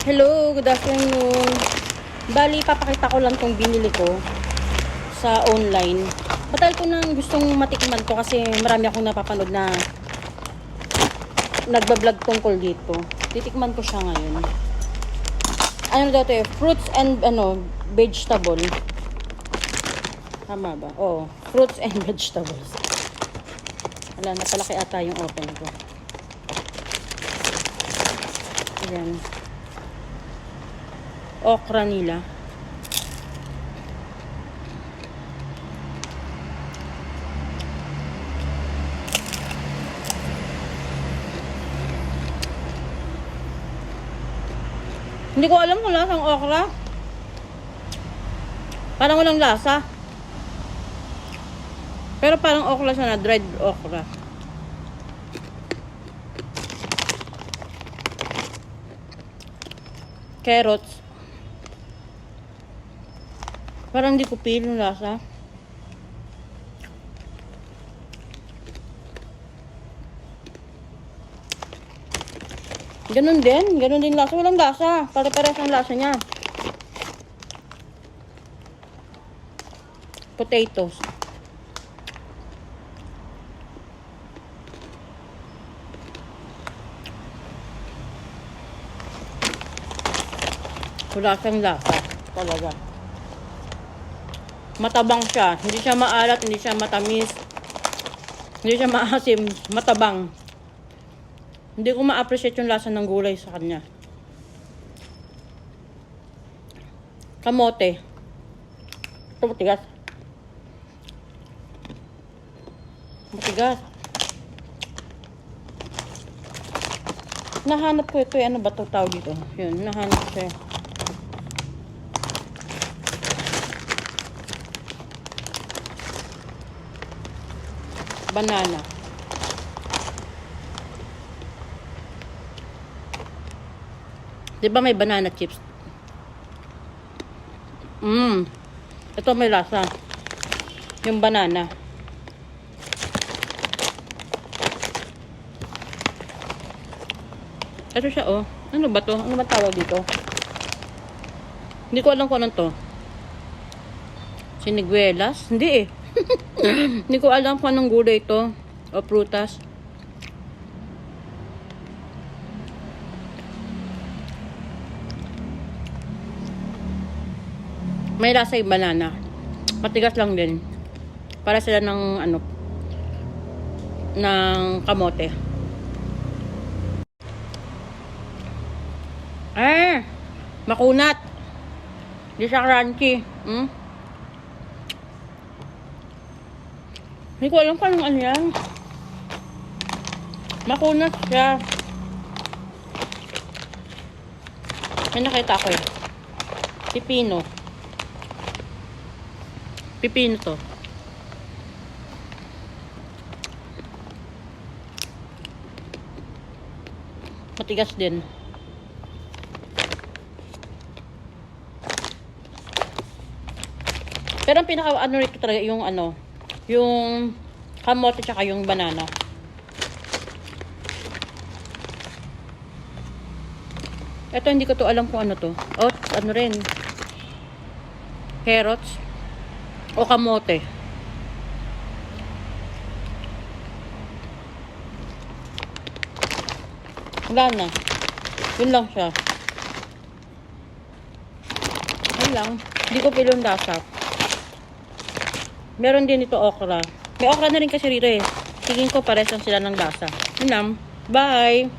Hello, good afternoon. Bali, papakita ko lang tong binili ko sa online. Matagal ko nang gustong matikman to kasi marami akong napapanood na nagbablog tungkol dito. Titikman ko siya ngayon. Ano daw to eh? Fruits and vegetable. Tama ba? Oo. Fruits and vegetables. Wala, napalaki ata yung open ko. Ayan. Okra nila. Hindi ko alam kung lasang okra. Parang walang lasa. Pero parang okra siya na, dried okra. Carrots. Parang hindi ko feel yung lasa. Ganun din lasa. Walang lasa. Pare-pares ang lasa niya. Potatoes. Wala siyang lasa. Talaga. Matabang siya. Hindi siya maalat, hindi siya matamis. Hindi siya maasim. Matabang. Hindi ko ma-appreciate yung lasa ng gulay sa kanya. Kamote. Ito matigas. Matigas. Nahanap ko ito. Ano ba ito tawag dito? Yun, nahanap ko siya. Banana. Di ba may banana chips? Ito may lasa. Yung banana. Ito siya, oh. Ano ba to? Ano ba tawag dito? Hindi ko alam kung ano to. Siniguelas? Hindi eh. Hindi ko alam kung anong gulay ito. O prutas. May lasa yung banana. Matigas lang din. Para sila ng ng kamote. Makunat. Hindi siya crunchy. Hindi ko alam kung anong ano yan. Makunat siya. May nakita ko eh. Pipino. Pipino to. Matigas din. Pero ang pinaka rito talaga yung yung kamote tsaka yung banana. Ito hindi ko to alam kung ano to. O ano rin. Carrots o kamote. Wala na. Yun lang siya. Yun lang. Hindi ko pilong lasa. Meron din ito okra. May okra na rin kasi rito eh. Tingin ko pares lang sila ng lasa. Yun lang. Bye!